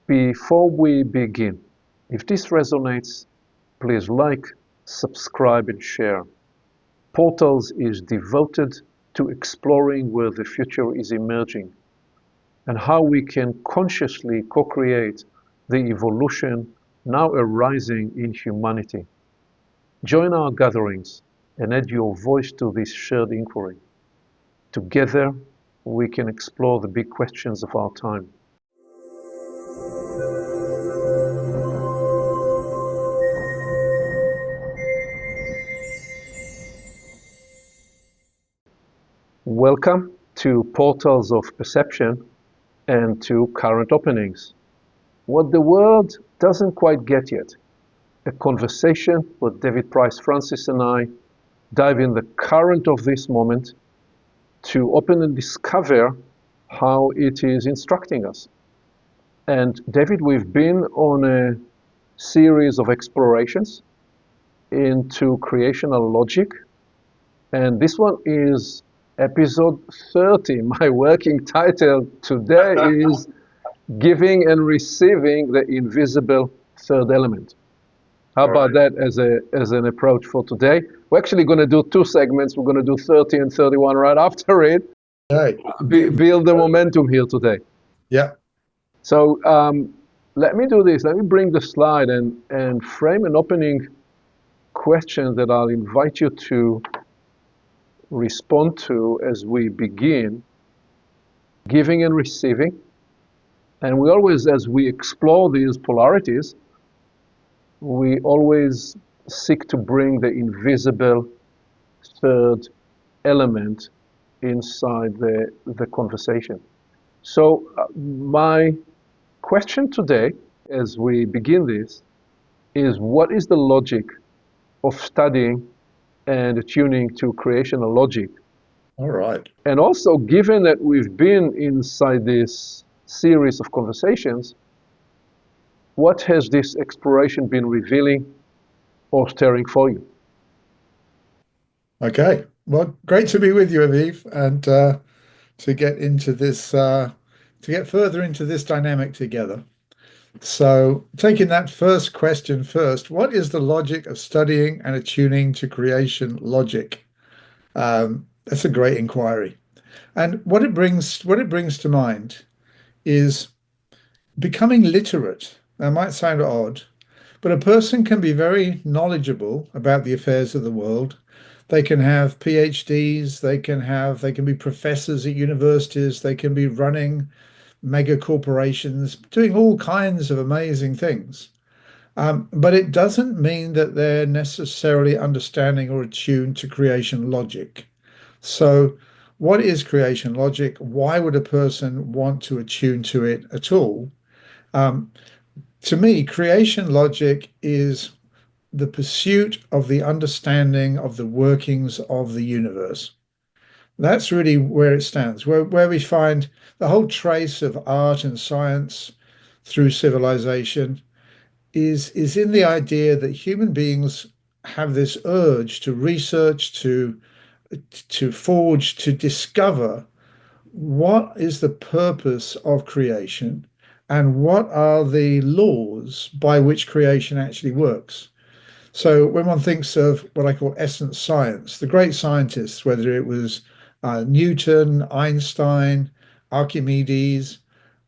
Before we begin, if this resonates, please like, subscribe, and share. Portals is devoted to exploring where the future is emerging and how we can consciously co-create the evolution now arising in humanity. Join our gatherings and add your voice to this shared inquiry. Together, we can explore the big questions of our time. Welcome to Portals of Perception and to Current Openings. What the world doesn't quite get yet. A conversation where David Price Francis and I dive in the current of this moment to open and discover how it is instructing us. And David, we've been on a series of explorations into creational logic, and this one is episode 30. My working title today is Giving and Receiving the Invisible Third Element. How about that as an approach for today? We're actually going to do two segments. We're going to do 30 and 31 right after it. Right. Build the momentum here today. Yeah. So let me do this. Let me bring the slide and frame an opening question that I'll invite you to respond to as we begin giving and receiving. And we always, as we explore these polarities, we always seek to bring the invisible third element inside the conversation. So my question today, as we begin this, is what is the logic of studying and attuning to creational logic? All right. And also, given that we've been inside this series of conversations, what has this exploration been revealing or stirring for you? Okay. Well, great to be with you, Aviv, and to get into this, to get further into this dynamic together. So, taking that first question first, what is the logic of studying and attuning to creation logic? That's a great inquiry, and what it brings to mind is becoming literate. That might sound odd, but a person can be very knowledgeable about the affairs of the world. They can have PhDs, they can be professors at universities, they can be running mega corporations, doing all kinds of amazing things. But it doesn't mean that they're necessarily understanding or attuned to creation logic. So, what is creation logic? Why would a person want to attune to it at all? To me, creation logic is the pursuit of the understanding of the workings of the universe. That's really where it stands, where we find the whole trace of art and science through civilization is in the idea that human beings have this urge to research, to forge, to discover what is the purpose of creation and what are the laws by which creation actually works. So when one thinks of what I call essence science, the great scientists, whether it was Newton, Einstein, Archimedes,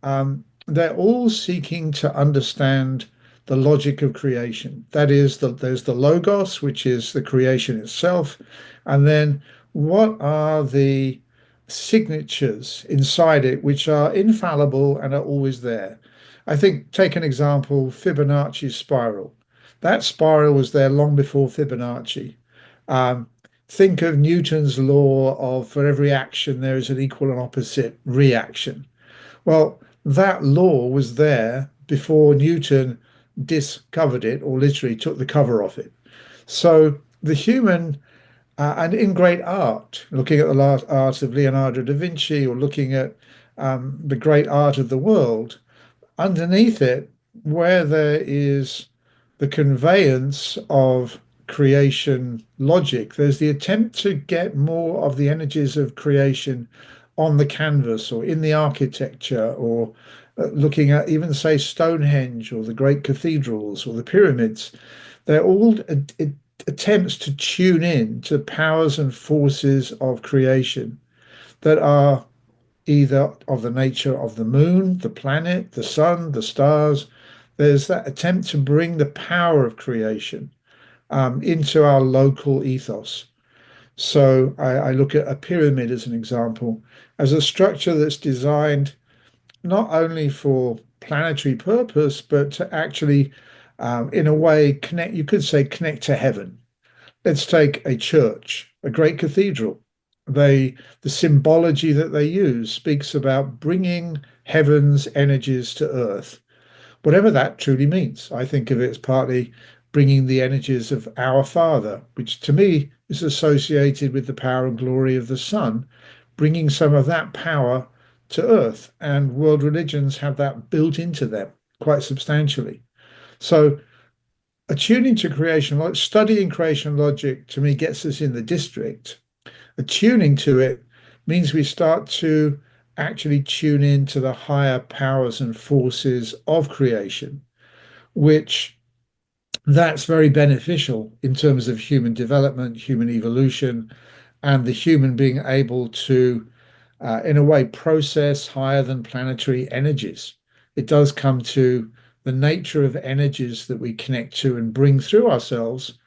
they're all seeking to understand the logic of creation. That is, there's the logos, which is the creation itself, and then what are the signatures inside it which are infallible and are always there. I think, take an example, Fibonacci's spiral. That spiral was there long before Fibonacci. Think of Newton's law of for every action there is an equal and opposite reaction. Well, that law was there before Newton discovered it or literally took the cover off it. So the human, and in great art, looking at the last art of Leonardo da Vinci or looking at the great art of the world, underneath it, where there is the conveyance of creation logic, there's the attempt to get more of the energies of creation on the canvas or in the architecture or looking at even, say, Stonehenge or the great cathedrals or the pyramids, they're all attempts to tune in to powers and forces of creation that are either of the nature of the moon, the planet, the sun, the stars. There's that attempt to bring the power of creation into our local ethos. So I look at a pyramid as an example, as a structure that's designed not only for planetary purpose, but to actually, in a way, connect, you could say, connect to heaven. Let's take a church, a great cathedral. The symbology that they use speaks about bringing heaven's energies to earth, whatever that truly means. I think of it as partly bringing the energies of our Father, which to me is associated with the power and glory of the Son, bringing some of that power to earth. And world religions have that built into them quite substantially. So attuning to creation, studying creation logic to me gets us in the district. Attuning to it means we start to actually tune in to the higher powers and forces of creation, which that's very beneficial in terms of human development, human evolution, and the human being able to, in a way, process higher than planetary energies. It does come to the nature of energies that we connect to and bring through ourselves.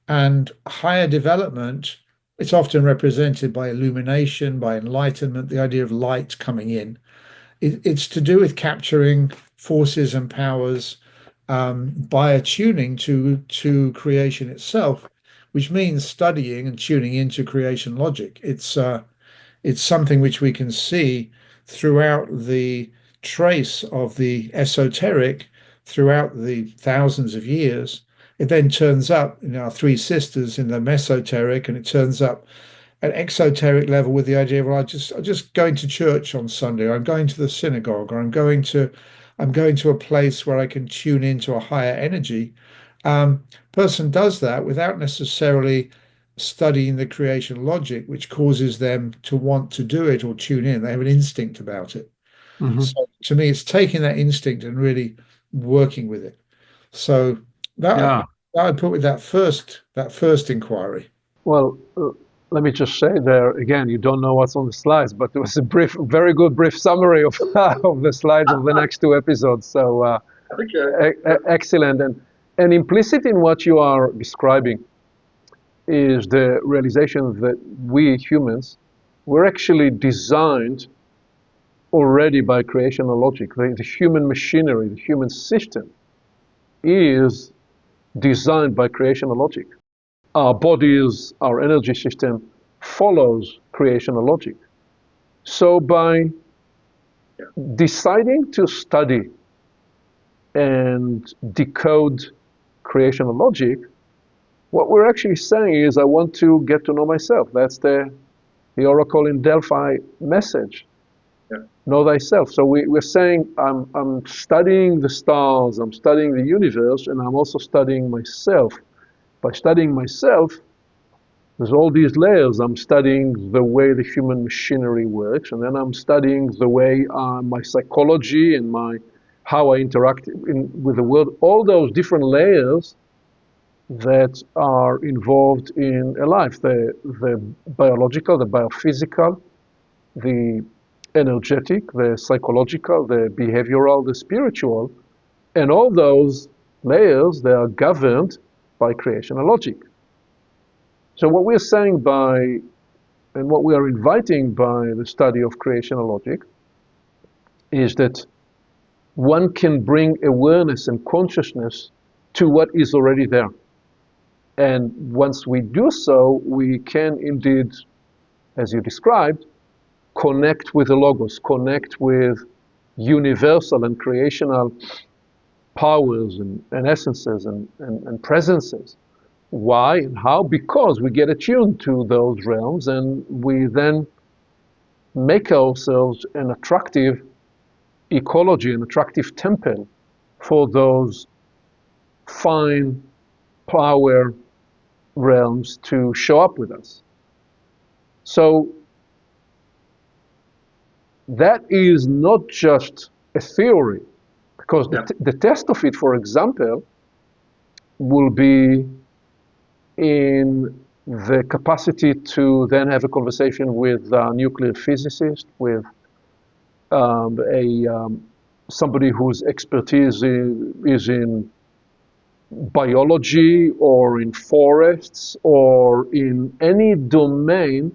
And higher development, it's often represented by illumination, by enlightenment, the idea of light coming in. It's to do with capturing forces and powers by attuning to creation itself, which means studying and tuning into creation logic. It's something which we can see throughout the trace of the esoteric throughout the thousands of years. It then turns up in our three sisters in the mesoteric, and it turns up at exoteric level with the idea of, well, I'm just going to church on Sunday, or I'm going to the synagogue, or I'm going to a place where I can tune into a higher energy. Person does that without necessarily studying the creation logic, which causes them to want to do it or tune in. They have an instinct about it. Mm-hmm. So to me, it's taking that instinct and really working with it. So that Yeah. that I'd put with that first inquiry. Well, let me just say there again, you don't know what's on the slides, but there was a brief, very good brief summary of, of the slides of the next two episodes. So excellent. And implicit in what you are describing is the realization that we humans were actually designed already by creational logic. The human machinery, the human system is designed by creational logic. Our bodies, our energy system follows creational logic. So by deciding to study and decode creational logic, what we're actually saying is, I want to get to know myself. That's the Oracle in Delphi message. Yeah. Know thyself. So we're saying, I'm studying the stars, I'm studying the universe, and I'm also studying myself. By studying myself, there's all these layers. I'm studying the way the human machinery works, and then I'm studying the way my psychology and how I interact with the world. All those different layers that are involved in a life, the biological, the biophysical, the energetic, the psychological, the behavioral, the spiritual, and all those layers, they are governed by creational logic. So what we're saying and what we are inviting by the study of creational logic is that one can bring awareness and consciousness to what is already there. And once we do so, we can indeed, as you described, connect with the Logos, connect with universal and creational powers and essences and presences. Why and how? Because we get attuned to those realms, and we then make ourselves an attractive ecology, an attractive temple for those fine power realms to show up with us. So that is not just a theory, because the test of it, for example, will be in the capacity to then have a conversation with a nuclear physicist, with somebody whose expertise is in biology or in forests or in any domain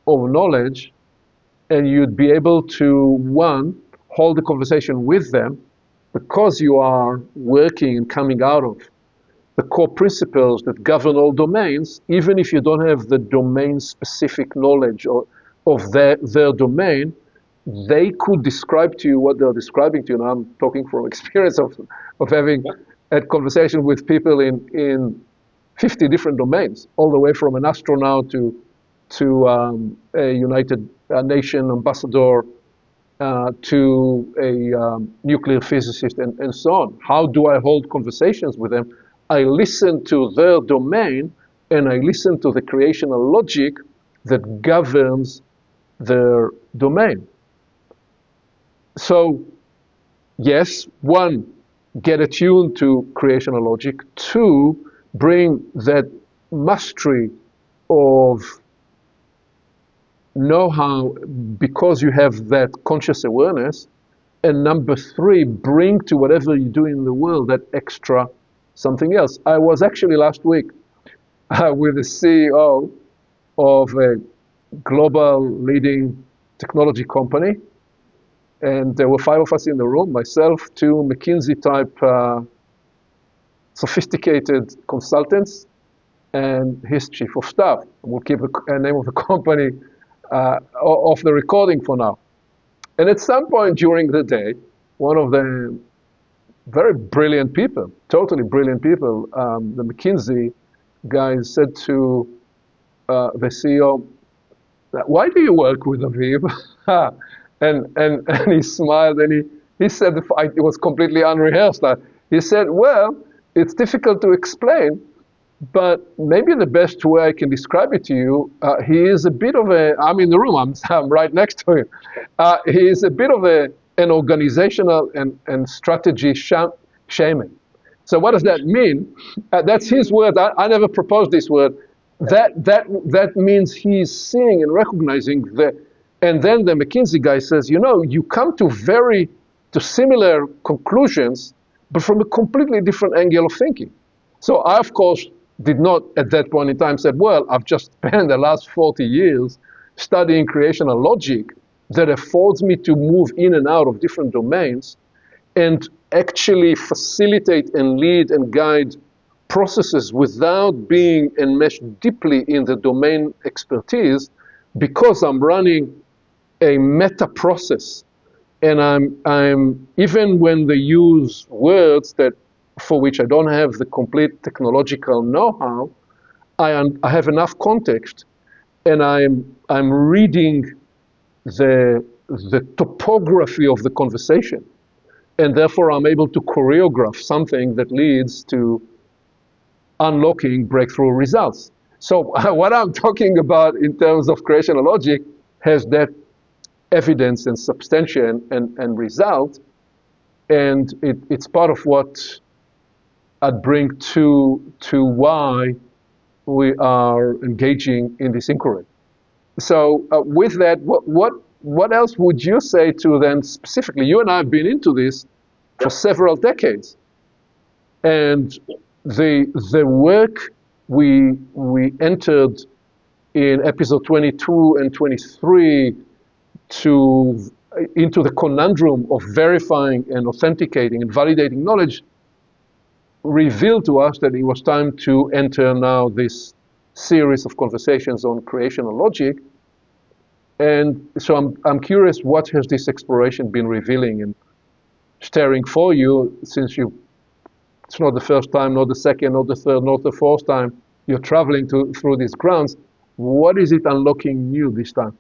of knowledge, and you'd be able to, one, hold a conversation with them because you are working and coming out of the core principles that govern all domains, even if you don't have the domain-specific knowledge of their domain. They could describe to you what they're describing to you. And I'm talking from experience of having had conversation with people in 50 different domains, all the way from an astronaut to a United Nation ambassador, to a nuclear physicist, and so on. How do I hold conversations with them? I listen to their domain, and I listen to the creational logic that governs their domain. So, yes, one, get attuned to creational logic. Two, bring that mastery of know-how because you have that conscious awareness. And number three, bring to whatever you do in the world that extra something else. I was actually last week with the CEO of a global leading technology company. And there were 5 of us in the room, myself, 2 McKinsey-type sophisticated consultants, and his chief of staff. We'll keep the name of the company off the recording for now. And at some point during the day, one of the very brilliant people, totally brilliant people, the McKinsey guys said to the CEO, "Why do you work with Aviv?" and he smiled, and he said, it was completely unrehearsed. He said, "Well, it's difficult to explain, but maybe the best way I can describe it to you, he is a bit of I'm in the room, I'm right next to him. He is a bit of an organizational and strategy shaman." So what does that mean? That's his word. I never proposed this word. That means he's seeing and recognizing that. And then the McKinsey guy says, you come to similar conclusions, but from a completely different angle of thinking. So I, of course, did not at that point in time said, well, I've just spent the last 40 years studying creational logic that affords me to move in and out of different domains and actually facilitate and lead and guide processes without being enmeshed deeply in the domain expertise, because I'm running a meta process. And I'm even when they use words that for which I don't have the complete technological know-how, I have enough context, and I'm reading the topography of the conversation, and therefore I'm able to choreograph something that leads to unlocking breakthrough results. So what I'm talking about in terms of creational logic has that evidence and substantiation and result, and it's part of what I'd bring to why we are engaging in this inquiry. So with that, what else would you say to them specifically? You and I have been into this for several decades, and the work we entered in episode 22 and 23 into the conundrum of verifying and authenticating and validating knowledge revealed to us that it was time to enter now this series of conversations on creational logic. And so I'm curious, what has this exploration been revealing and stirring for you, since it's not the first time, not the second, not the third, not the fourth time you're traveling through these grounds. What is it unlocking new this time?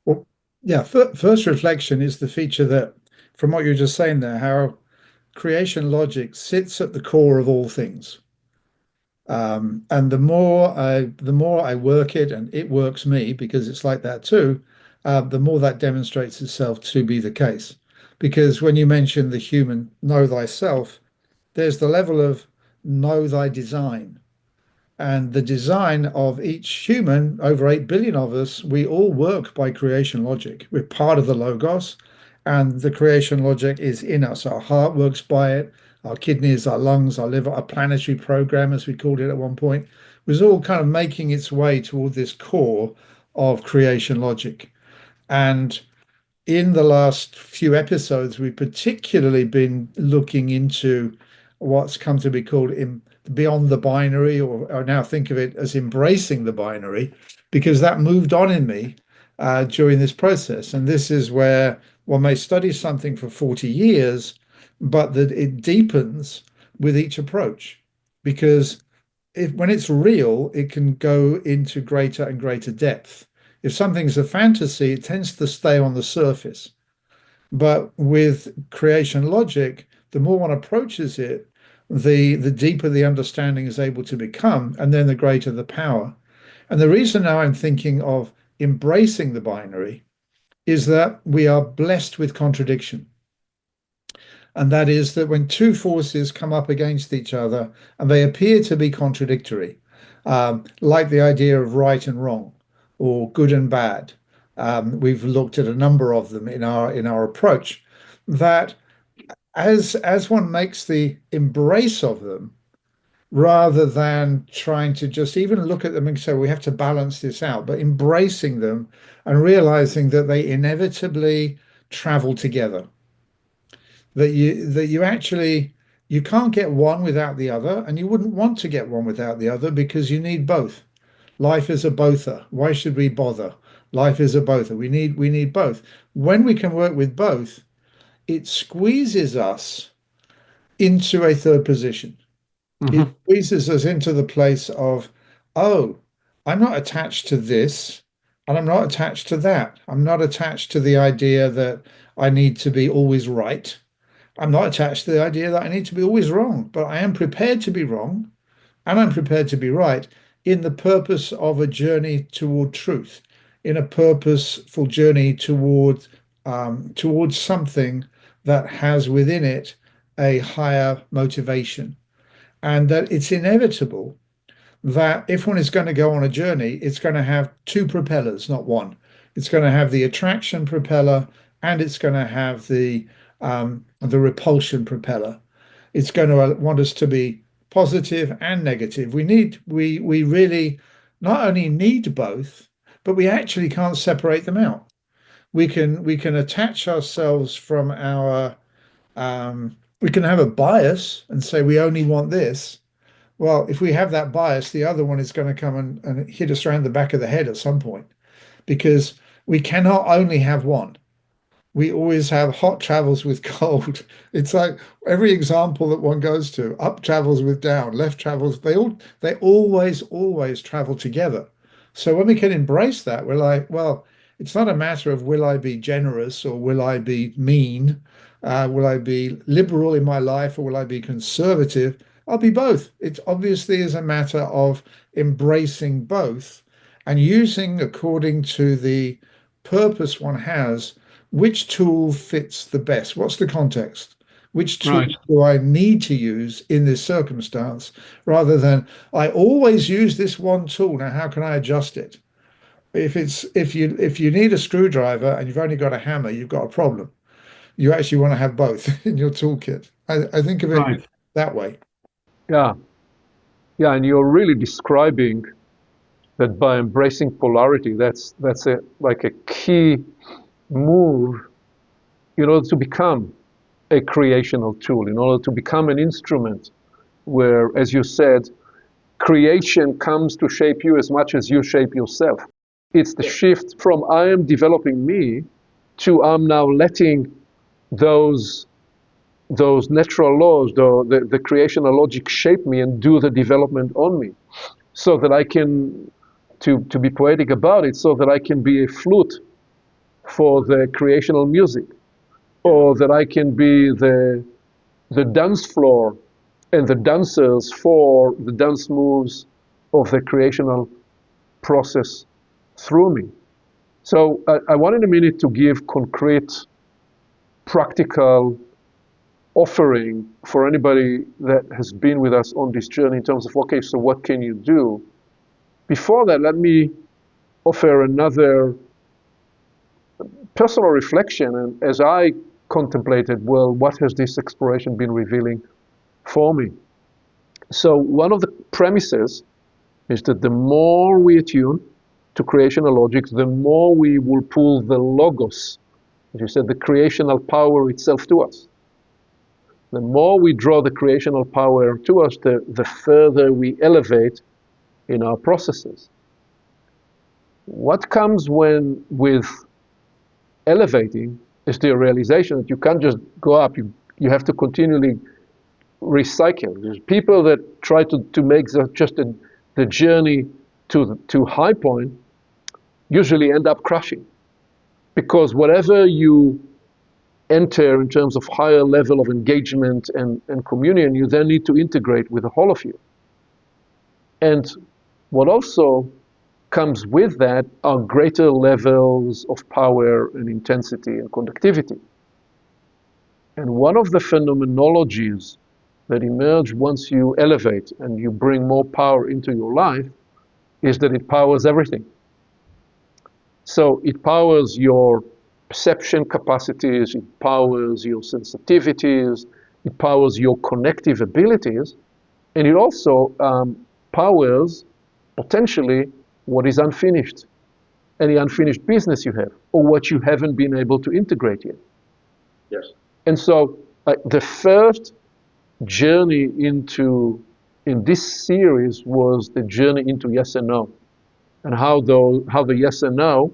Well, yeah, first reflection is the feature that, from what you're just saying there, how creation logic sits at the core of all things. And the more I work it, and it works me because it's like that too, the more that demonstrates itself to be the case. Because when you mention the human know thyself, there's the level of know thy design. And the design of each human, over 8 billion of us, we all work by creation logic. We're part of the Logos, and the creation logic is in us. Our heart works by it, our kidneys, our lungs, our liver, our planetary program, as we called it at one point, was all kind of making its way toward this core of creation logic. And in the last few episodes, we've particularly been looking into what's come to be called beyond the binary, or I now think of it as embracing the binary, because that moved on in me during this process. And this is where one may study something for 40 years, but that it deepens with each approach. Because when it's real, it can go into greater and greater depth. If something's a fantasy, it tends to stay on the surface. But with creation logic, the more one approaches it, the deeper the understanding is able to become, and then the greater the power. And the reason now I'm thinking of embracing the binary is that we are blessed with contradiction. And that is that when two forces come up against each other and they appear to be contradictory, like the idea of right and wrong or good and bad, we've looked at a number of them in our approach, that as one makes the embrace of them, rather than trying to just even look at them and say we have to balance this out, but embracing them and realizing that they inevitably travel together, that you actually you can't get one without the other, and you wouldn't want to get one without the other because you need both. Life is a bother. Why should we bother? Life is a bother. We need both. When we can work with both, it squeezes us into a third position. It Mm-hmm. squeezes us into the place of, oh, I'm not attached to this, and I'm not attached to that. I'm not attached to the idea that I need to be always right. I'm not attached to the idea that I need to be always wrong, but I am prepared to be wrong and I'm prepared to be right in the purpose of a journey toward truth, in a purposeful journey towards something that has within it a higher motivation, and that it's inevitable that if one is going to go on a journey, it's going to have two propellers, not one. It's going to have the attraction propeller and it's going to have the repulsion propeller. It's going to want us to be positive and negative. We really not only need both, but we actually can't separate them out. We can attach ourselves from our we can have a bias and say we only want this. Well, if we have that bias, the other one is going to come and hit us around the back of the head at some point, because we cannot only have one. We always have hot travels with cold. It's like every example that one goes to, up travels with down, left travels, they always travel together. So when we can embrace that, we're like, well, it's not a matter of will I be generous or will I be mean? Will I be liberal in my life or will I be conservative? I'll be both. It obviously is a matter of embracing both and using according to the purpose one has, which tool fits the best? What's the context? Which tool Right. do I need to use in this circumstance rather than I always use this one tool. Now, how can I adjust it? If you need a screwdriver and you've only got a hammer, you've got a problem. You actually want to have both in your toolkit. I think of it Right. that way. Yeah. Yeah. And you're really describing that by embracing polarity, that's like a key move in order to become a creational tool, in order to become an instrument where, as you said, creation comes to shape you as much as you shape yourself. It's the shift from I am developing me to I'm now letting those those natural laws, the creational logic shape me and do the development on me, so that I can, to be poetic about it, so that I can be a flute for the creational music, or that I can be the dance floor and the dancers for the dance moves of the creational process through me. So I want in a minute to give concrete, practical offering for anybody that has been with us on this journey in terms of, okay, so what can you do? Before that, let me offer another personal reflection. And as I contemplated, well, what has this exploration been revealing for me? So one of the premises is that the more we attune to creational logic, the more we will pull the logos, as you said, the creational power itself to us. The more we draw the creational power to us, the further we elevate in our processes. What comes with elevating is the realization that you can't just go up, you have to continually recycle. There's people that try to make the journey to high point usually end up crashing. Because whatever you enter in terms of higher level of engagement and communion, you then need to integrate with the whole of you. And what also comes with that are greater levels of power and intensity and conductivity. And one of the phenomenologies that emerge once you elevate and you bring more power into your life is that it powers everything. So it powers your perception capacities, it powers your sensitivities, it powers your connective abilities, and it also powers potentially what is unfinished, any unfinished business you have, or what you haven't been able to integrate yet. Yes. And so the first journey in this series was the journey into yes and no, and how the yes and no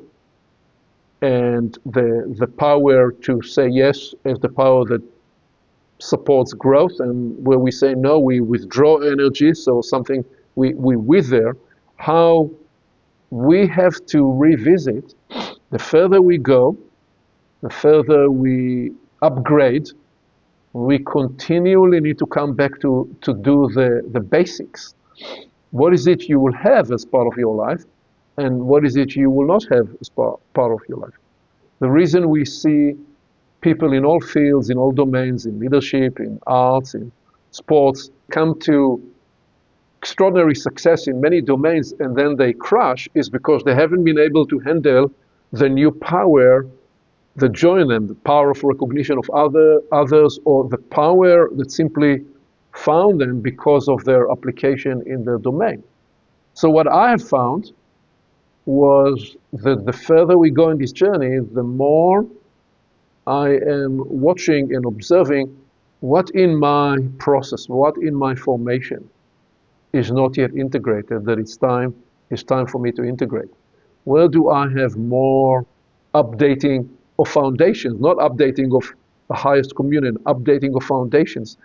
and the power to say yes is the power that supports growth, and where we say no, we withdraw energy, so something we wither, how we have to revisit. The further we go, the further we upgrade, we continually need to come back to do the basics. What is it you will have as part of your life, and what is it you will not have as part of your life? The reason we see people in all fields, in all domains, in leadership, in arts, in sports, come to extraordinary success in many domains and then they crash is because they haven't been able to handle the new power that join them, the power of recognition of others, or the power that simply found them because of their application in their domain. So what I have found was that the further we go in this journey, the more I am watching and observing what in my process, what in my formation is not yet integrated, that it's time for me to integrate. Where do I have more updating of foundations, not updating of the highest communion, updating of foundations?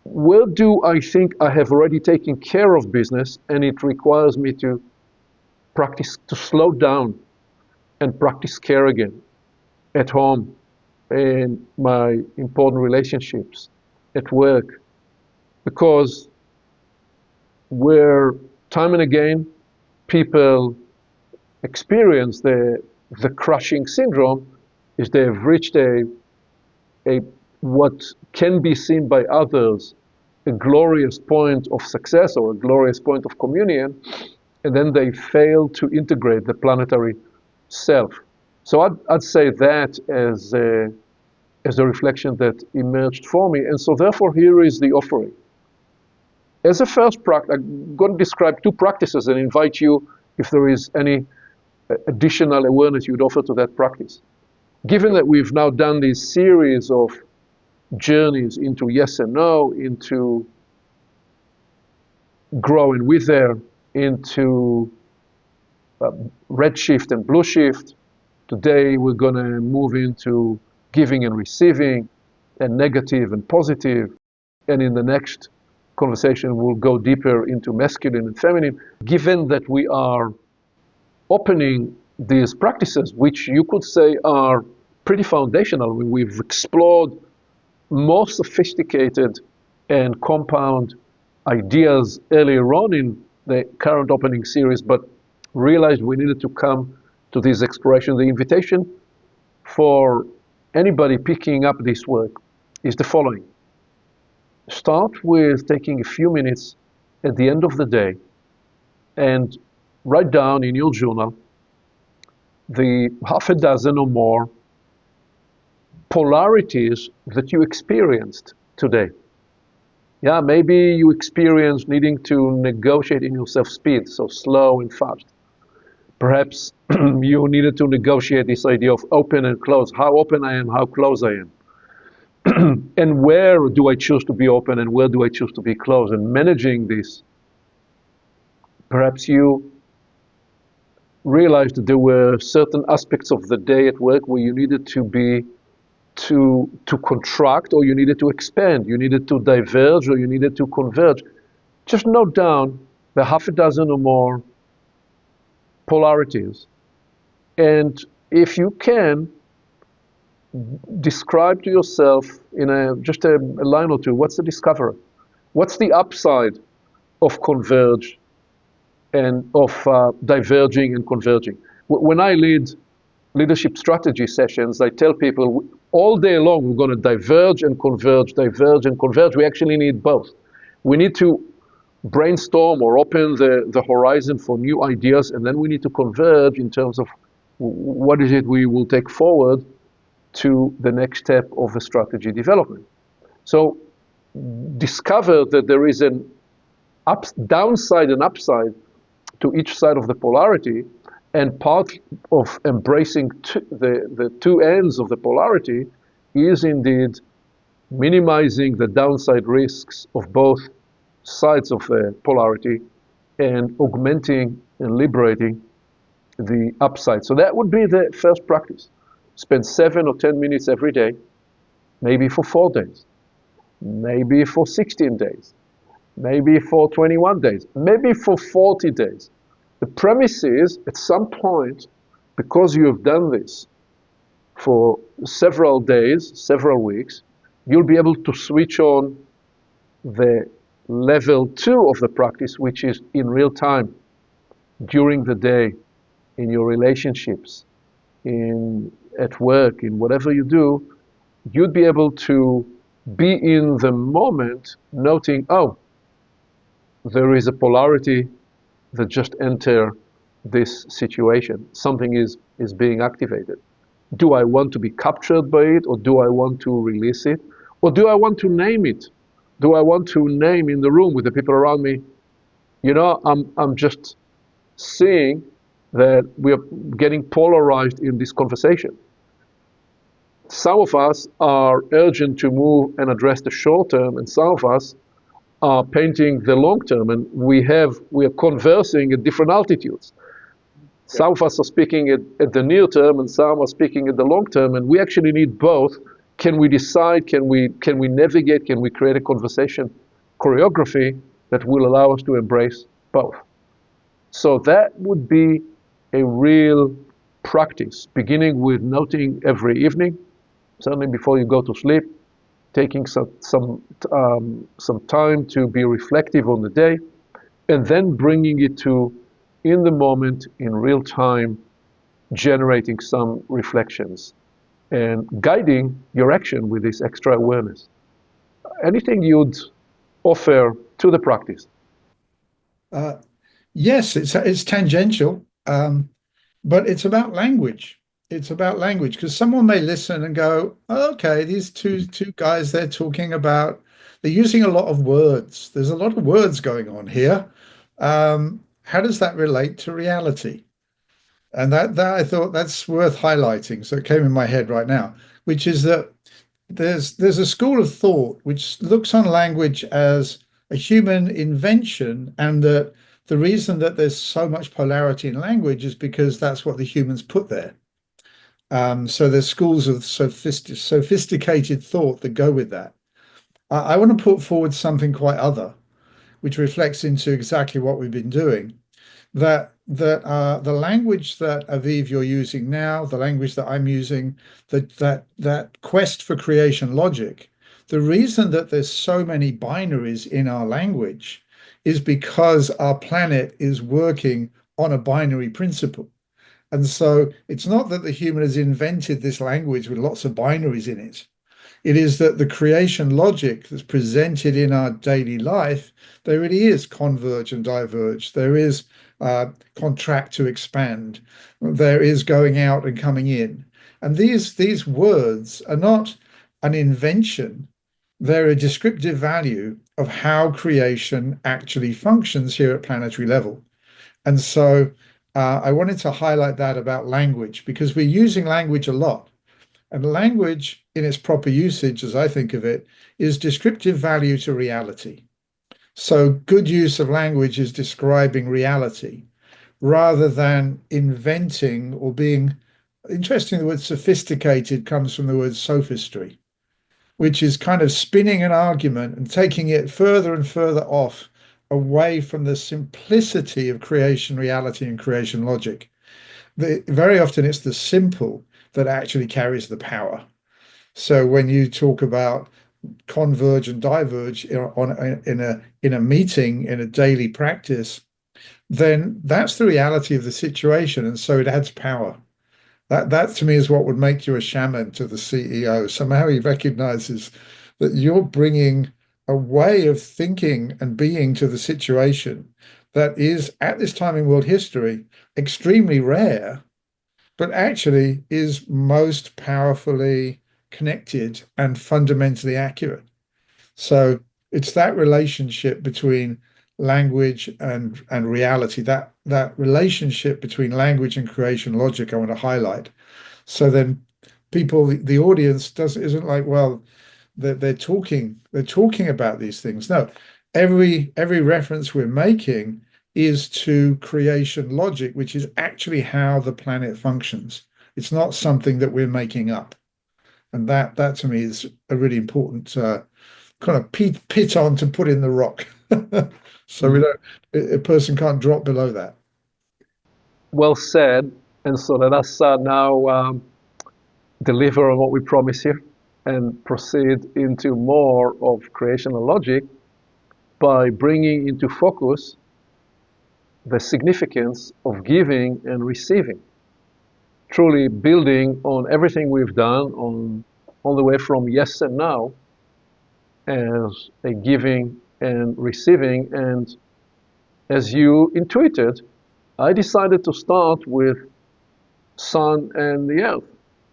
Where do I think I have already taken care of business and it requires me to practice, to slow down and practice care again at home, in my important relationships, at work? Because where time and again people experience the crushing syndrome is they have reached a what can be seen by others a glorious point of success or a glorious point of communion, and then they fail to integrate the planetary self. So I'd say that as a reflection that emerged for me, and so therefore here is the offering. As a first practice, I'm going to describe two practices and invite you, if there is any additional awareness you'd offer to that practice. Given that we've now done this series of journeys into yes and no, into grow and wither, into red shift and blue shift, today we're going to move into giving and receiving, and negative and positive, and in the next conversation we'll go deeper into masculine and feminine. Given that we are opening these practices, which you could say are pretty foundational, we've explored more sophisticated and compound ideas earlier on in the current opening series, but realized we needed to come to this exploration. The invitation for anybody picking up this work is the following. Start with taking a few minutes at the end of the day and write down in your journal the half a dozen or more polarities that you experienced today. Yeah, maybe you experienced needing to negotiate in yourself speed, so slow and fast. Perhaps you needed to negotiate this idea of open and close, how open I am, how close I am. And where do I choose to be open and where do I choose to be closed? And managing this, perhaps you realized that there were certain aspects of the day at work where you needed to be to contract, or you needed to expand, you needed to diverge, or you needed to converge. Just note down the half a dozen or more polarities. And if you can, describe to yourself in just a line or two, what's the discovery? What's the upside of converge and of diverging and converging? When I lead leadership strategy sessions, I tell people all day long we're going to diverge and converge, diverge and converge. We actually need both. We need to brainstorm or open the horizon for new ideas, and then we need to converge in terms of what is it we will take forward to the next step of the strategy development. So discover that there is an downside and upside to each side of the polarity, and part of embracing the two ends of the polarity is indeed minimizing the downside risks of both sides of the polarity and augmenting and liberating the upside. So that would be the first practice. Spend 7 or 10 minutes every day, maybe for 4 days, maybe for 16 days, maybe for 21 days, maybe for 40 days. The premise is, at some point, because you have done this for several days, several weeks, you'll be able to switch on the level 2 of the practice, which is in real time, during the day, in your relationships, at work, in whatever you do. You'd be able to be in the moment, noting, oh, there is a polarity that just entered this situation. Something is being activated. Do I want to be captured by it, or do I want to release it? Or do I want to name it? Do I want to name in the room with the people around me, I'm just seeing that we are getting polarized in this conversation. Some of us are urgent to move and address the short term, and some of us are painting the long term, and we are conversing at different altitudes. Some of us are speaking at the near term, and some are speaking at the long term, and we actually need both. Can we decide, can we navigate, can we create a conversation choreography that will allow us to embrace both? So that would be a real practice, beginning with noting every evening, certainly before you go to sleep, taking some time to be reflective on the day, and then bringing it to, in the moment, in real time, generating some reflections and guiding your action with this extra awareness. Anything you'd offer to the practice? Yes, it's tangential, but it's about language. It's about language, because someone may listen and go, oh, okay, these two guys, they're using a lot of words. There's a lot of words going on here. How does that relate to reality? And that I thought that's worth highlighting. So it came in my head right now, which is that there's a school of thought which looks on language as a human invention, and that the reason that there's so much polarity in language is because that's what the humans put there. So there's schools of sophisticated thought that go with that. I want to put forward something quite other, which reflects into exactly what we've been doing. That the language that Aviv you're using now, the language that I'm using, that quest for creation logic, the reason that there's so many binaries in our language is because our planet is working on a binary principle. And so it's not that the human has invented this language with lots of binaries in it. It is that the creation logic that's presented in our daily life, there really is converge and diverge. There is contract to expand. There is going out and coming in. And these words are not an invention. They're a descriptive value of how creation actually functions here at planetary level. And so I wanted to highlight that about language because we're using language a lot. And language, in its proper usage, as I think of it, is descriptive value to reality. So good use of language is describing reality rather than inventing or being, interesting, the word sophisticated comes from the word sophistry, which is kind of spinning an argument and taking it further and further off away from the simplicity of creation reality and creation logic. Very often it's the simple that actually carries the power. So when you talk about converge and diverge in a meeting, in a daily practice, then that's the reality of the situation, and so it adds power. That to me is what would make you a shaman to the CEO. Somehow he recognizes that you're bringing a way of thinking and being to the situation that is, at this time in world history, extremely rare, but actually is most powerfully connected and fundamentally accurate. So it's that relationship between language and reality, that relationship between language and creation logic I want to highlight. So then people, the audience isn't like, well, they're talking about these things. No, every reference we're making is to creation logic, which is actually how the planet functions. It's not something that we're making up. And that to me is a really important kind of pit on to put in the rock. So we don't, a person can't drop below that. Well said. And so let us now deliver on what we promise here and proceed into more of creational logic by bringing into focus the significance of giving and receiving. Truly building on everything we've done on all the way from yes and now as a giving and receiving. And as you intuited, I decided to start with sun and the earth.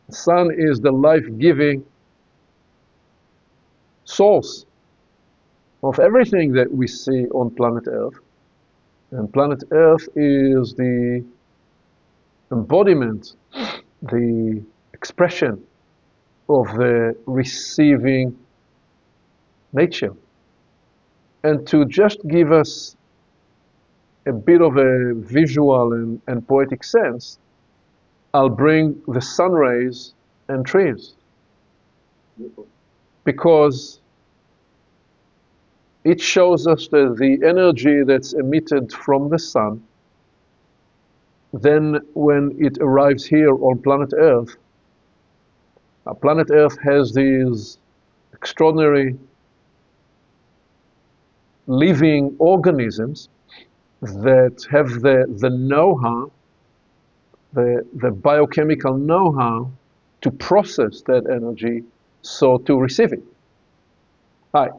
Sun is the life-giving source of everything that we see on planet Earth. And planet Earth is the embodiment, the expression of the receiving nature. And to just give us a bit of a visual and poetic sense, I'll bring the sun rays and trees. Because it shows us that the energy that's emitted from the sun, then when it arrives here on planet Earth, planet Earth has these extraordinary living organisms that have the know-how, the biochemical know-how to process that energy, so to receive it.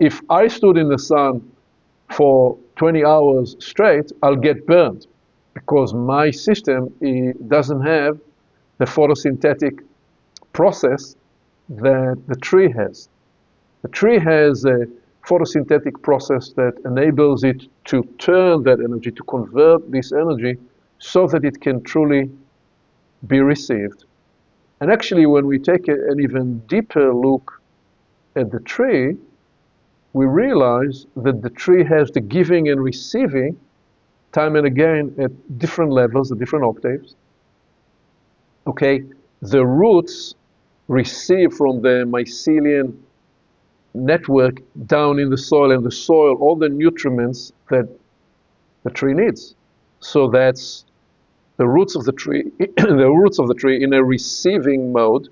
If I stood in the sun for 20 hours straight, I'll get burned because my system doesn't have the photosynthetic process that the tree has. The tree has a photosynthetic process that enables it to turn that energy, to convert this energy so that it can truly be received. And actually, when we take an even deeper look at the tree, we realize that the tree has the giving and receiving time and again at different levels, at different octaves. Okay, the roots receive from the mycelium network down in the soil, and the soil all the nutriments that the tree needs. So that's the roots of the tree, the roots of the tree in a receiving mode,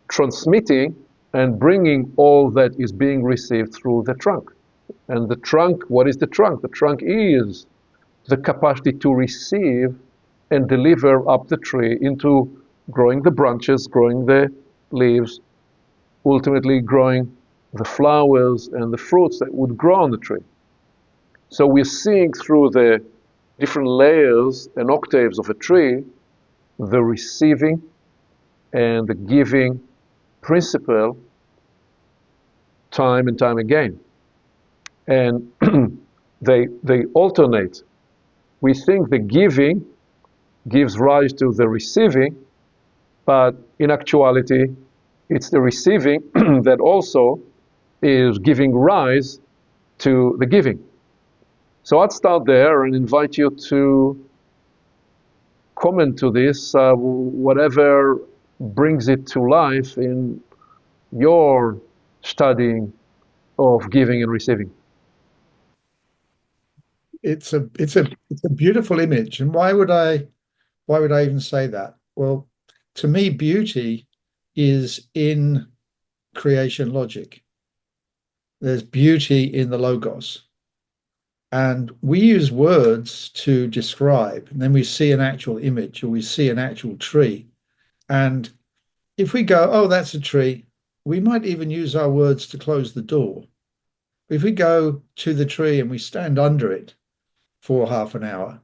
transmitting and bringing all that is being received through the trunk. And the trunk, what is the trunk? The trunk is the capacity to receive and deliver up the tree into growing the branches, growing the leaves, ultimately growing the flowers and the fruits that would grow on the tree. So we're seeing through the different layers and octaves of a tree the receiving and the giving principle time and time again. And they alternate. We think the giving gives rise to the receiving, but in actuality, it's the receiving that also is giving rise to the giving. So I'd start there and invite you to comment to this, whatever brings it to life in your studying of giving and receiving. It's a beautiful image. And why would I even say that? Well, to me, beauty is in creation logic. There's beauty in the logos. And we use words to describe, and then we see an actual image or we see an actual tree. And if we go, oh, that's a tree, we might even use our words to close the door. If we go to the tree and we stand under it for half an hour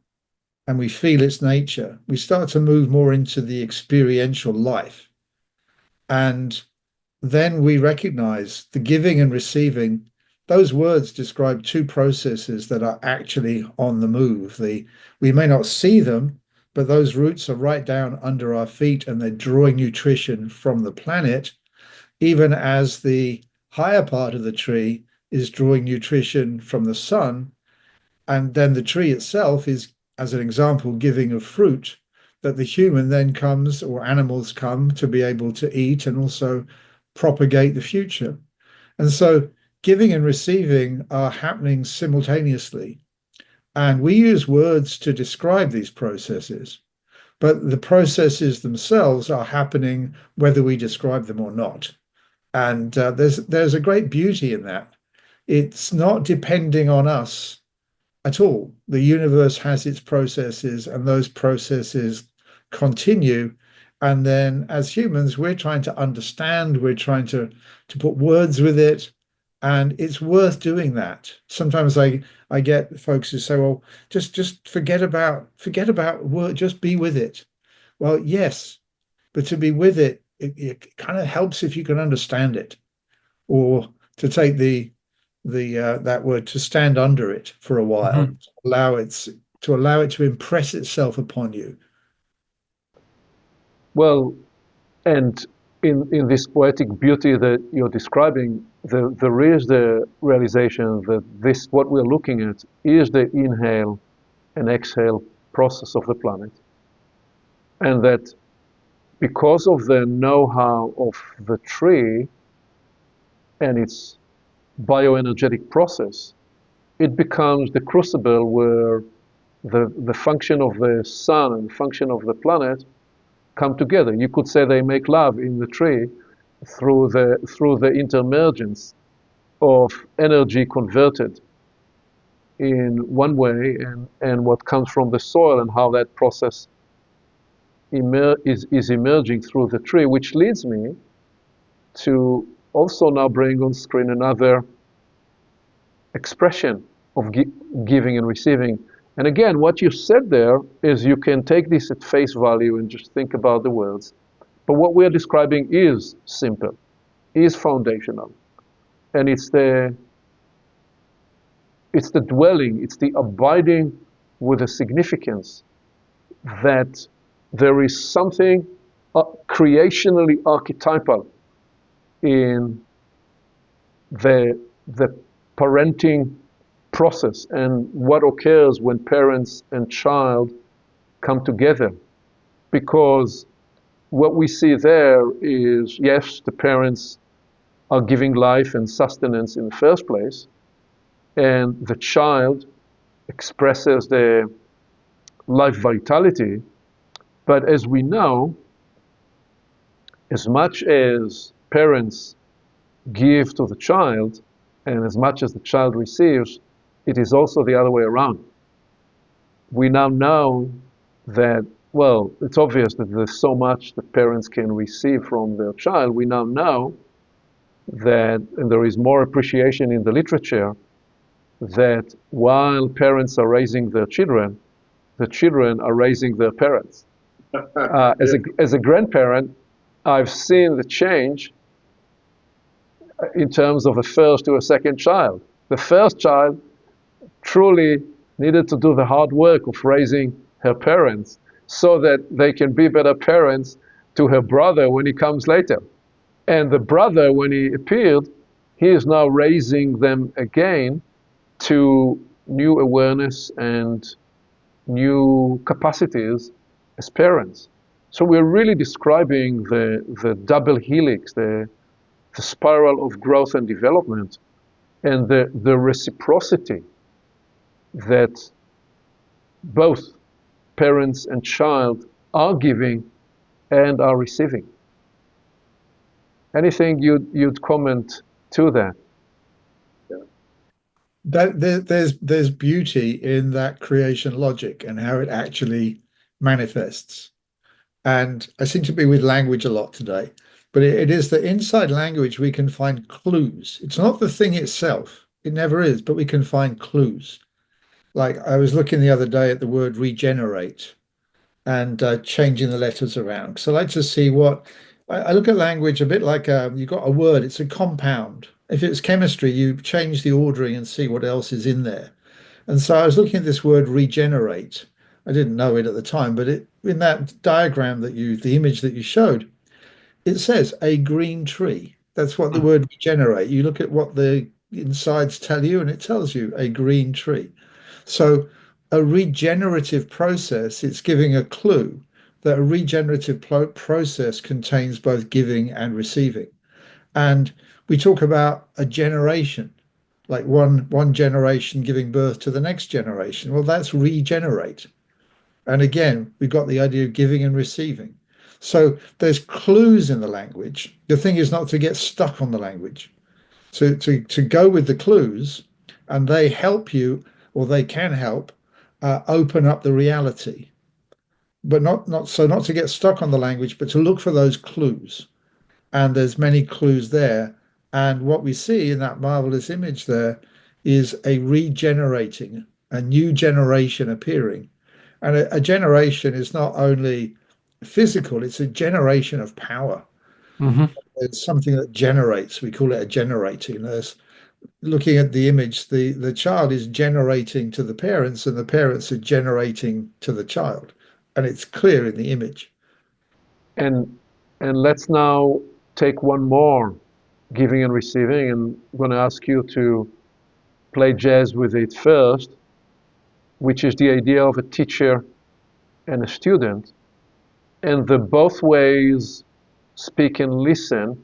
and we feel its nature, we start to move more into the experiential life. And then we recognize the giving and receiving. Those words describe two processes that are actually on the move. We may not see them, but those roots are right down under our feet and they're drawing nutrition from the planet, even as the higher part of the tree is drawing nutrition from the sun. And then the tree itself is, as an example, giving a fruit that the human then comes, or animals come, to be able to eat and also propagate the future. And so giving and receiving are happening simultaneously. And we use words to describe these processes, but the processes themselves are happening whether we describe them or not. And there's a great beauty in that. It's not depending on us at all. The universe has its processes, and those processes continue. And then as humans, we're trying to understand, we're trying to put words with it. And it's worth doing that. Sometimes I get folks who say, well, just forget about word, just be with it. Well, yes, but to be with it, it kind of helps if you can understand it, or to take the that word, to stand under it for a while, to allow it to impress itself upon you. Well, and in this poetic beauty that you're describing, there is the realization that this, what we're looking at, is the inhale and exhale process of the planet. And that because of the know-how of the tree and its bioenergetic process, it becomes the crucible where the function of the sun and the function of the planet come together. You could say they make love in the tree through the intermergence of energy converted in one way and what comes from the soil and how that process is emerging through the tree, which leads me to also now bring on screen another expression of giving and receiving. And again, what you said there is you can take this at face value and just think about the words. But what we are describing is simple, is foundational. And it's the dwelling, it's the abiding with a significance that there is something creationally archetypal in the parenting process and what occurs when parents and child come together. Because what we see there is, yes, the parents are giving life and sustenance in the first place, and the child expresses the life vitality. But as we know, as much as parents give to the child, and as much as the child receives, it is also the other way around. We now know that Well, it's obvious that there's so much that parents can receive from their child. We now know that, and there is more appreciation in the literature, that while parents are raising their children, the children are raising their parents. As a grandparent, I've seen the change in terms of a first to a second child. The first child truly needed to do the hard work of raising her parents so that they can be better parents to her brother when he comes later. And the brother, when he appeared, he is now raising them again to new awareness and new capacities as parents. So we're really describing the double helix, the spiral of growth and development, and the reciprocity that both parents and child are giving and are receiving. Anything you'd comment to that? There's beauty in that creation logic and how it actually manifests. And I seem to be with language a lot today, but it is that inside language we can find clues. It's not the thing itself, it never is, but we can find clues. Like I was looking the other day at the word regenerate and changing the letters around. So I like to see what I look at language a bit like you've got a word, it's a compound. If it's chemistry, you change the ordering and see what else is in there. And so I was looking at this word regenerate. I didn't know it at the time, but in that diagram the image that you showed, it says a green tree. That's what the word regenerate. You look at what the insides tell you, and it tells you a green tree. So a regenerative process, it's giving a clue that a regenerative process contains both giving and receiving. And we talk about a generation, like one generation giving birth to the next generation. Well, that's regenerate. And again, we've got the idea of giving and receiving. So there's clues in the language. The thing is not to get stuck on the language, to go with the clues, and they help you, or they can help open up the reality. But not to get stuck on the language, but to look for those clues. And there's many clues there. And what we see in that marvelous image there is a regenerating, a new generation appearing. And a generation is not only physical, it's a generation of power. Mm-hmm. It's something that generates. We call it a generating. There's looking at the image, the child is generating to the parents, and the parents are generating to the child. And it's clear in the image. And let's now take one more, giving and receiving, and I'm going to ask you to play jazz with it first, which is the idea of a teacher and a student, and the both ways speak and listen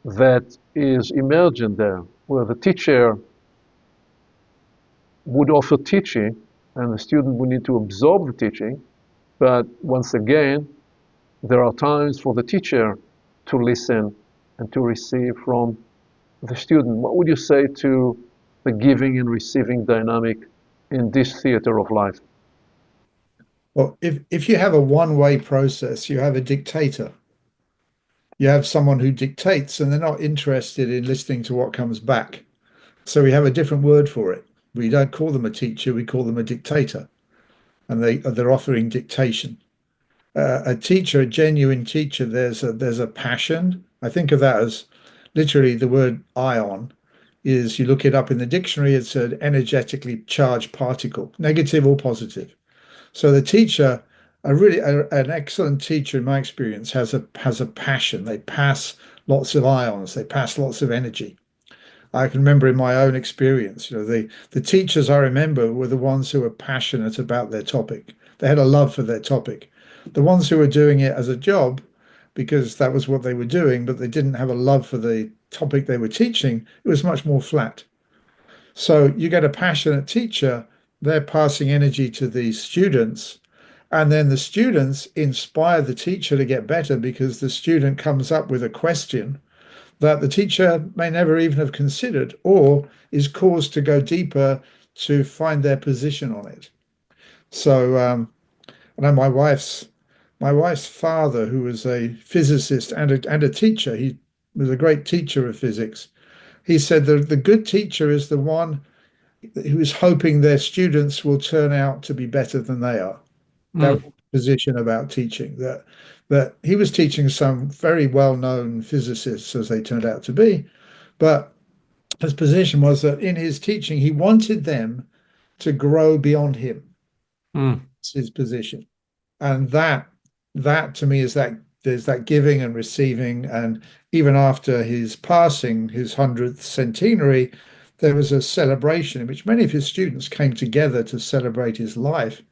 that is emergent there, where the teacher would offer teaching and the student would need to absorb the teaching, but once again, there are times for the teacher to listen and to receive from the student. What would you say to the giving and receiving dynamic in this theater of life? Well, if you have a one-way process, you have a dictator. You have someone who dictates, and they're not interested in listening to what comes back. So we have a different word for it. We don't call them a teacher, we call them a dictator, and they're offering dictation. A teacher, a genuine teacher, there's a passion. I think of that as literally the word ion is, you look it up in the dictionary, it's an energetically charged particle, negative or positive. So the teacher, an excellent teacher in my experience, has a passion. They pass lots of ions, they pass lots of energy. I can remember in my own experience, the teachers I remember were the ones who were passionate about their topic. They had a love for their topic. The ones who were doing it as a job, because that was what they were doing, but they didn't have a love for the topic they were teaching, it was much more flat. So you get a passionate teacher, they're passing energy to the students, and then the students inspire the teacher to get better because the student comes up with a question that the teacher may never even have considered, or is caused to go deeper to find their position on it. So I know my wife's father, who was a physicist and a teacher, he was a great teacher of physics. He said the good teacher is the one who is hoping their students will turn out to be better than they are. That was Mm, his position about teaching, that he was teaching some very well-known physicists, as they turned out to be, but his position was that in his teaching, he wanted them to grow beyond him. mm. That's his position. And that to me is that there's that giving and receiving. And even after his passing, his 100th centenary, there was a celebration in which many of his students came together to celebrate his life.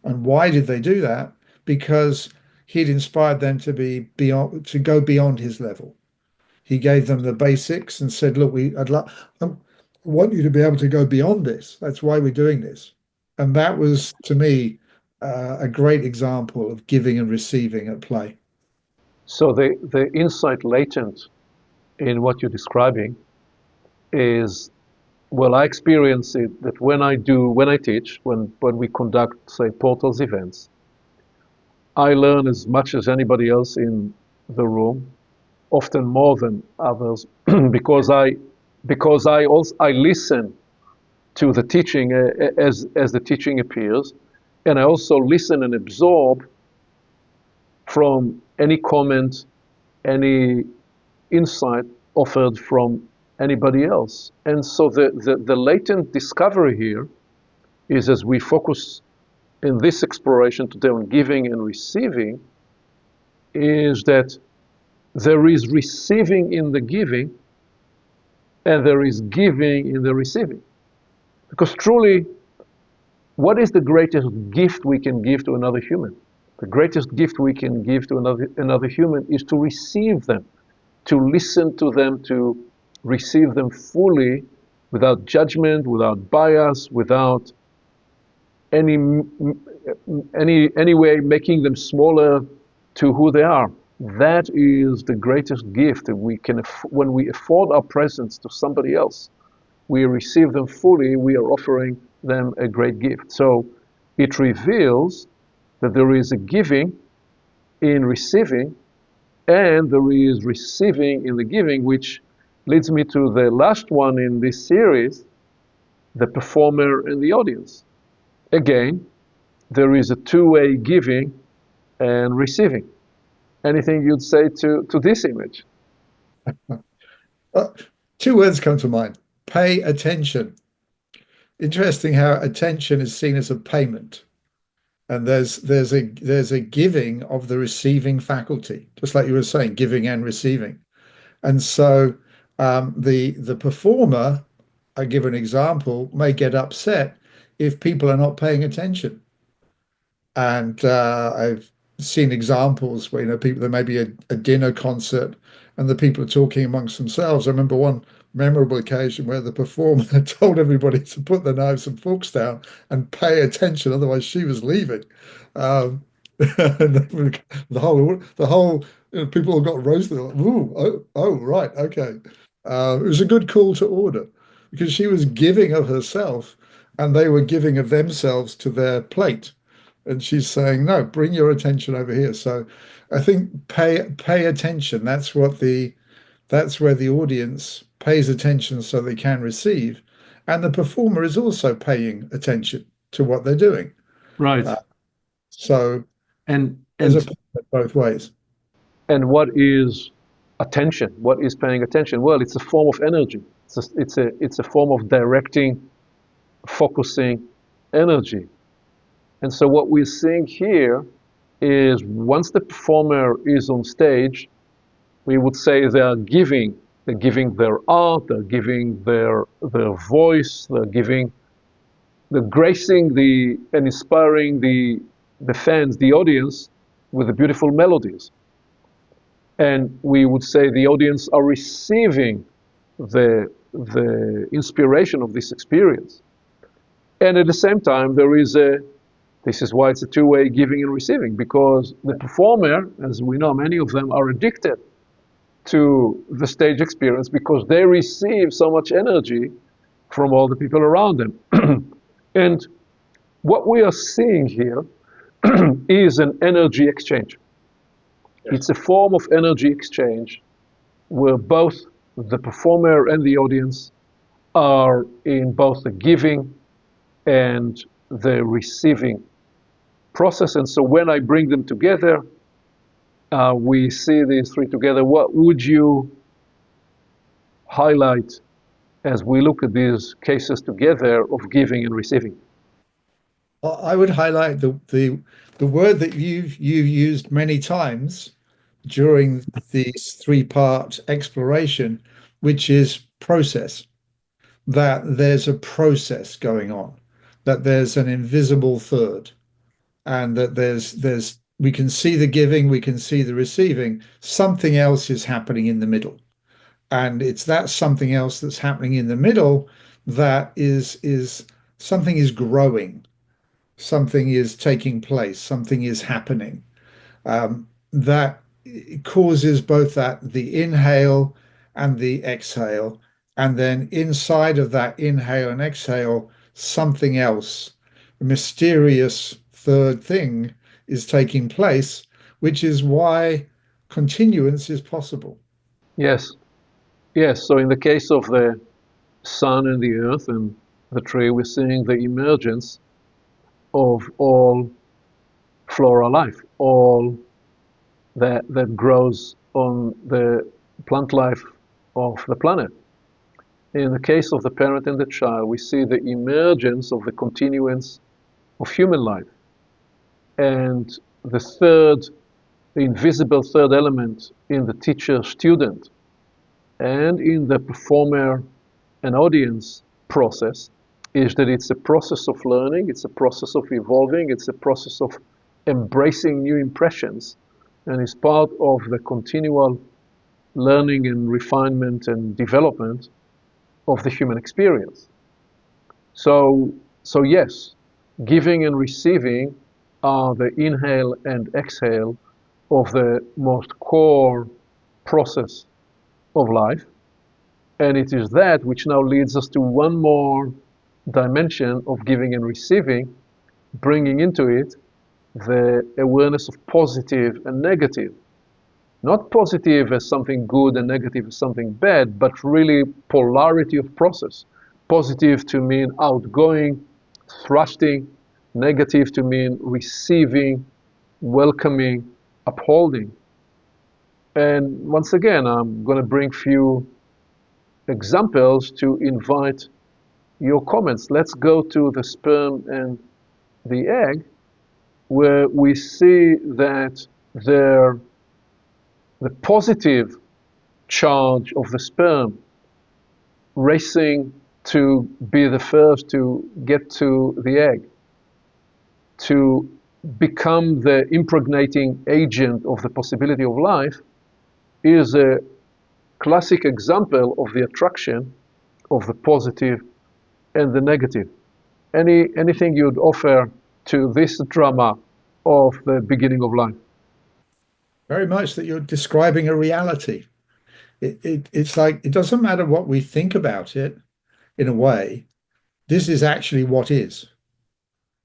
And why did they do that? Because he'd inspired them to go beyond his level. He gave them the basics and said, "Look, I want you to be able to go beyond this. That's why we're doing this." And that was, to me, a great example of giving and receiving at play. So the insight latent in what you're describing is, well, I experience it that when I teach, when we conduct, say, portals events, I learn as much as anybody else in the room, often more than others, because I listen to the teaching as the teaching appears, and I also listen and absorb from any comment, any insight offered from anybody else. And so the latent discovery here is, as we focus in this exploration today on giving and receiving, is that there is receiving in the giving and there is giving in the receiving. Because truly, what is the greatest gift we can give to another human? The greatest gift we can give to another human is to receive them, to listen to them, to receive them fully, without judgment, without bias, without any way making them smaller to who they are. That is the greatest gift that we can, when we afford our presence to somebody else, we receive them fully, we are offering them a great gift. So it reveals that there is a giving in receiving, and there is receiving in the giving, which leads me to the last one in this series, the performer and the audience. Again, there is a two-way giving and receiving. Anything you'd say to this image? Uh, Two words come to mind: pay attention. Interesting how attention is seen as a payment. And there's a giving of the receiving faculty, just like you were saying, giving and receiving. And so the performer, I give an example, may get upset if people are not paying attention. And I've seen examples where, people, there may be a dinner concert and the people are talking amongst themselves. I remember one memorable occasion where the performer told everybody to put their knives and forks down and pay attention, otherwise she was leaving. Um, and the whole people all got roasted. Like, ooh, oh, right, okay. It was a good call to order because she was giving of herself and they were giving of themselves to their plate. And she's saying, no, bring your attention over here. So I think pay attention. That's where the audience pays attention so they can receive. And the performer is also paying attention to what they're doing. Right. Uh, so And there's a and payment both ways. and what is attention? What is paying attention? Well, it's a form of energy. It's a form of directing, focusing energy. And so what we're seeing here is, once the performer is on stage, we would say they're giving their art, they're giving their voice, they're gracing and inspiring the fans, the audience, with the beautiful melodies. And we would say the audience are receiving the inspiration of this experience. And at the same time, this is why it's a two-way giving and receiving, because the performer, as we know, many of them are addicted to the stage experience because they receive so much energy from all the people around them. And what we are seeing here is an energy exchange. Yes. It's a form of energy exchange where both the performer and the audience are in both the giving and the receiving process. And so when I bring them together, we see these three together. What would you highlight as we look at these cases together of giving and receiving? I would highlight the word that you've used many times during this three-part exploration, which is process. That there's a process going on, that there's an invisible third, and that there's we can see the giving, we can see the receiving. Something else is happening in the middle. And it's that something else that's happening in the middle that is something is growing, something is taking place, something is happening. That causes both that the inhale and the exhale, and then inside of that inhale and exhale, something else, a mysterious third thing is taking place, which is why continuance is possible. Yes, yes. So in the case of the sun and the earth and the tree, we're seeing the emergence of all flora life, all that grows on the plant life of the planet. In the case of the parent and the child, we see the emergence of the continuance of human life. And the third, the invisible third element in the teacher-student and in the performer and audience process is that it's a process of learning, it's a process of evolving, it's a process of embracing new impressions, and is part of the continual learning and refinement and development of the human experience. So yes, giving and receiving are the inhale and exhale of the most core process of life. And it is that which now leads us to one more dimension of giving and receiving, bringing into it the awareness of positive and negative. Not positive as something good and negative as something bad, but really polarity of process. Positive to mean outgoing, thrusting, negative to mean receiving, welcoming, upholding. And once again, I'm going to bring few examples to invite your comments. Let's go to the sperm and the egg, where we see that the positive charge of the sperm racing to be the first to get to the egg, to become the impregnating agent of the possibility of life, is a classic example of the attraction of the positive and the negative. Anything you'd offer to this drama of the beginning of life? Very much that you're describing a reality. It's like it doesn't matter what we think about it in a way. This is actually what is.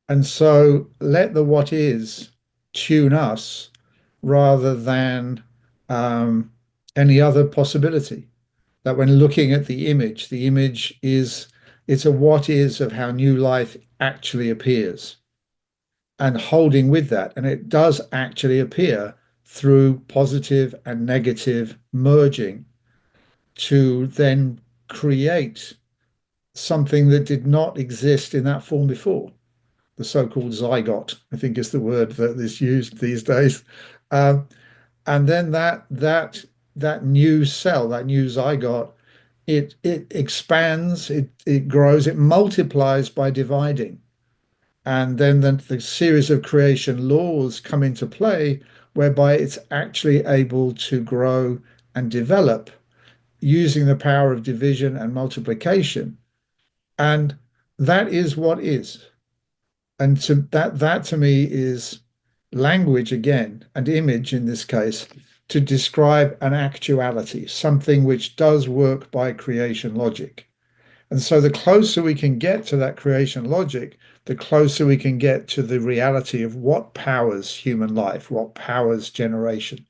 And so let the what is tune us rather than um, any other possibility. That when looking at the image is it's a what is of how new life actually appears and holding with that. And it does actually appear through positive and negative merging to then create something that did not exist in that form before. The so-called zygote, I think is the word that is used these days. Um, and then that new cell, that new zygote, it expands, it grows, it multiplies by dividing. And then the series of creation laws come into play whereby it's actually able to grow and develop using the power of division and multiplication. And that is what is. And that to me is language again, and image in this case, to describe an actuality, something which does work by creation logic. And so the closer we can get to that creation logic, the closer we can get to the reality of what powers human life, what powers generation,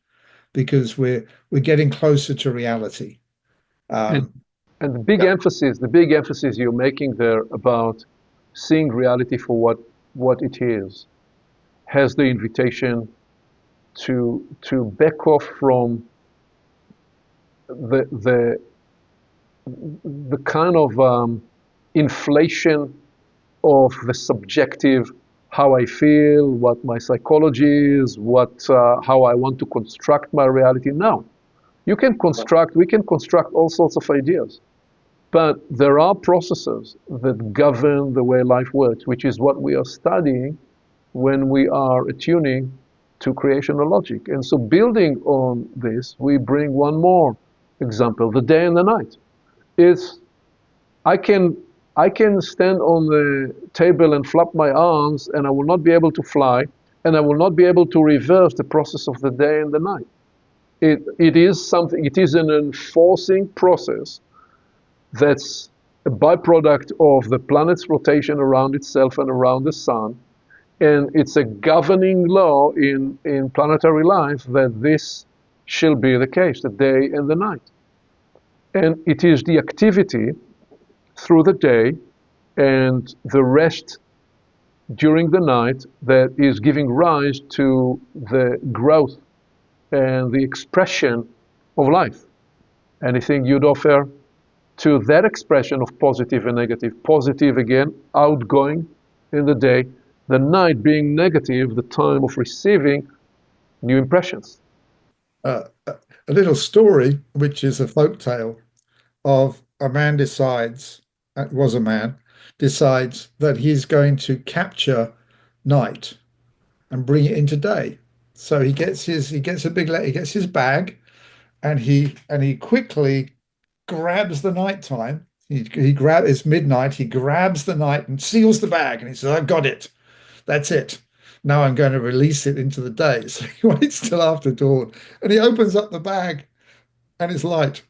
because we're getting closer to reality. And Um, and yeah, the big emphasis you're making there about seeing reality for what it is, has the invitation to back off from the the kind of inflation of the subjective, how I feel, what my psychology is, how I want to construct my reality. Now, we can construct all sorts of ideas, but there are processes that govern the way life works, which is what we are studying when we are attuning to creational logic. And so building on this, we bring one more example, the day and the night. Is I can I can stand on the table and flap my arms and I will not be able to fly and I will not be able to reverse the process of the day and the night. It is an enforcing process that's a byproduct of the planet's rotation around itself and around the sun. And it's a governing law in planetary life that this shall be the case, the day and the night. And it is the activity through the day and the rest during the night that is giving rise to the growth and the expression of life. Anything you'd offer to that expression of positive and negative? Positive again, outgoing in the day, the night being negative, the time of receiving new impressions. a little story, which is a folk tale of a man decides, it was a man, decides that he's going to capture night and bring it into day. So he gets a big he gets his bag and he quickly grabs the nighttime. It's midnight. He grabs the night and seals the bag and he says, "I've got it. That's it. Now I'm going to release it into the day." So he waits till after dawn and he opens up the bag and it's light.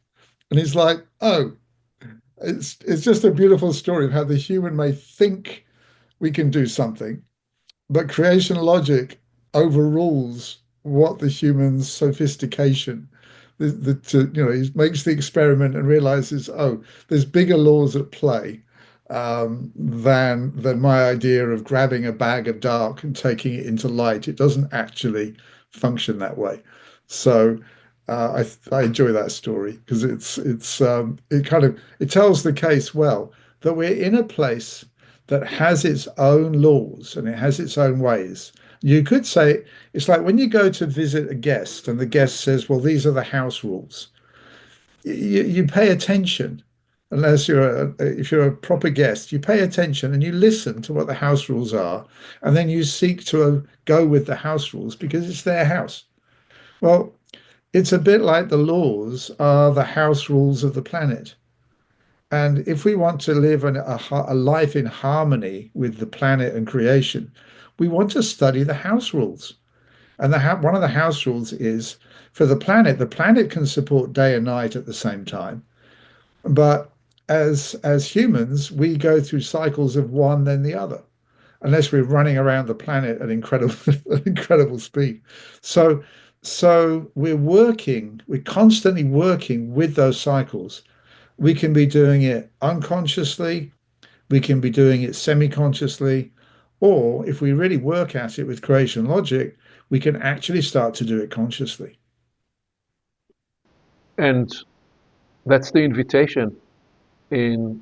And he's like, "Oh, it's just a beautiful story of how the human may think we can do something, but creation logic overrules what the human's sophistication. He makes the experiment and realizes, oh, there's bigger laws at play than my idea of grabbing a bag of dark and taking it into light. It doesn't actually function that way. So I enjoy that story because it tells the case well that we're in a place that has its own laws and it has its own ways. You could say it's like when you go to visit a guest and the guest says, well, these are the house rules. You pay attention, unless if you're a proper guest, you pay attention and you listen to what the house rules are, and then you seek to go with the house rules because it's their house. Well, it's a bit like the laws are the house rules of the planet. And if we want to live a life in harmony with the planet and creation, we want to study the house rules. And one of the house rules is for the planet can support day and night at the same time. But as humans, we go through cycles of one, then the other, unless we're running around the planet at incredible speed. So we're constantly working with those cycles. We can be doing it unconsciously, we can be doing it semi-consciously, or if we really work at it with creation logic, we can actually start to do it consciously. And that's the invitation in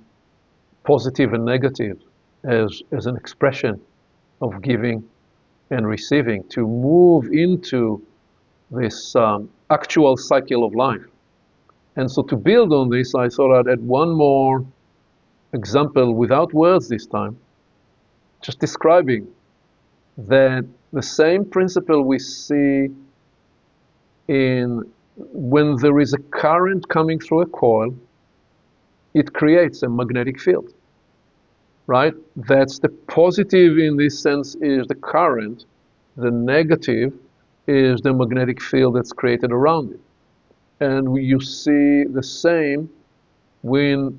positive and negative as an expression of giving and receiving to move into this actual cycle of life. And so to build on this, I thought I'd add one more example without words this time, just describing that the same principle we see in when there is a current coming through a coil, it creates a magnetic field, right? That's the positive in this sense is the current, the negative is the magnetic field that's created around it. And you see the same when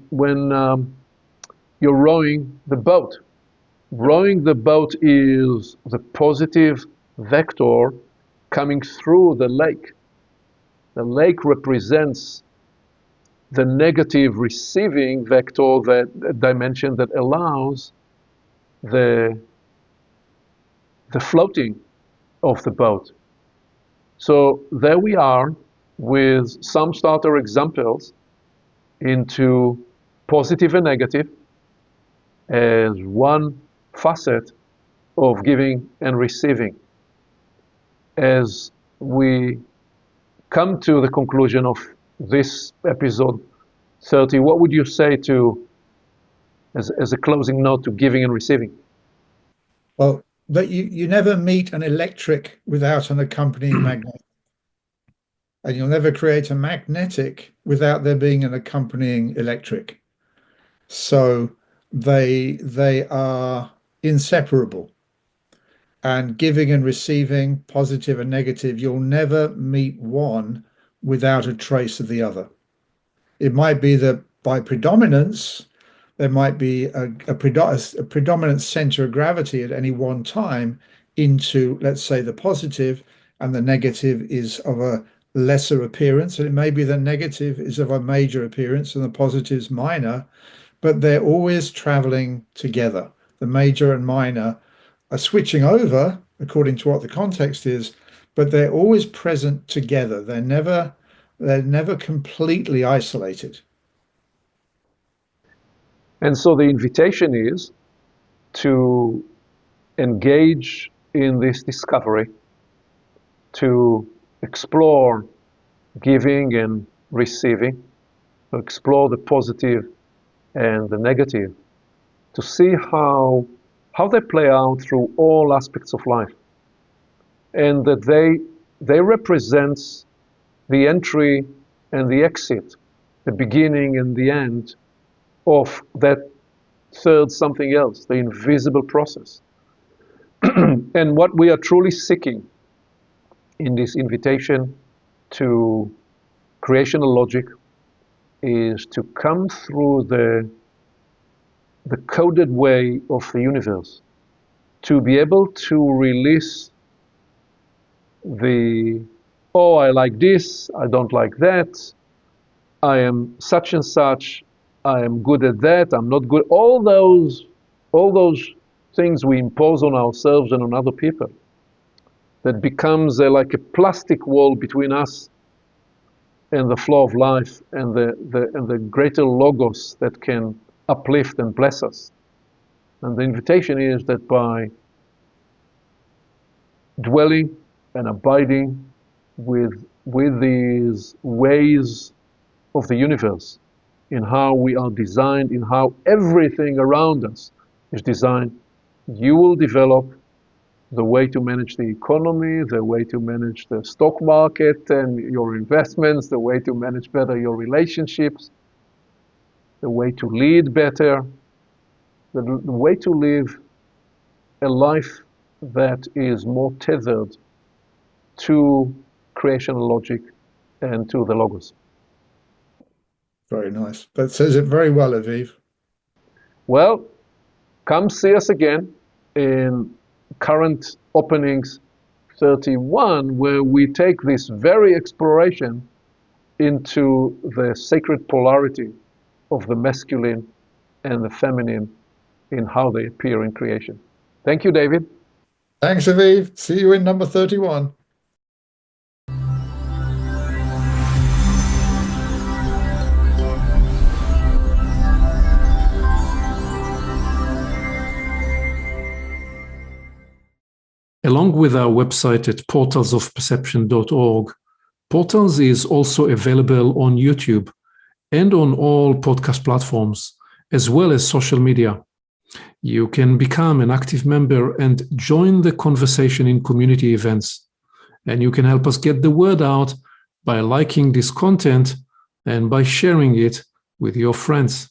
you're rowing the boat. Rowing the boat is the positive vector coming through the lake. The lake represents the negative receiving vector, that dimension that allows the floating of the boat. So there we are with some starter examples into positive and negative as one facet of giving and receiving. As we come to the conclusion of this episode 30, what would you say to, as a closing note, to giving and receiving? Well, that you never meet an electric without an accompanying magnet. And you'll never create a magnetic without there being an accompanying electric. So they are inseparable. And giving and receiving, positive and negative, you'll never meet one without a trace of the other. It might be that by predominance, there might be a predominant center of gravity at any one time into, let's say, the positive, and the negative is of a lesser appearance. And it may be the negative is of a major appearance and the positive's minor, but they're always traveling together. The major and minor are switching over according to what the context is, but they're always present together. They're never completely isolated. And so the invitation is to engage in this discovery, to explore giving and receiving, to explore the positive and the negative, to see how they play out through all aspects of life, and that they represent the entry and the exit, the beginning and the end of that third something else, the invisible process. And what we are truly seeking in this invitation to creational logic is to come through the coded way of the universe, to be able to release the, oh, I like this, I don't like that, I am such and such, I am good at that, I'm not good, all those things we impose on ourselves and on other people, that becomes like a plastic wall between us and the flow of life and the greater logos that can uplift and bless us. And the invitation is that by dwelling and abiding with these ways of the universe, in how we are designed, in how everything around us is designed, you will develop the way to manage the economy, the way to manage the stock market and your investments, the way to manage better your relationships, the way to lead better, the way to live a life that is more tethered to creational logic and to the logos. Very nice. That says it very well, Aviv. Well, come see us again in current openings 31, where we take this very exploration into the sacred polarity of the masculine and the feminine in how they appear in creation. Thank you, David. Thanks, Aviv. See you in number 31. Along with our website at portalsofperception.org, Portals is also available on YouTube and on all podcast platforms, as well as social media. You can become an active member and join the conversation in community events. And you can help us get the word out by liking this content and by sharing it with your friends.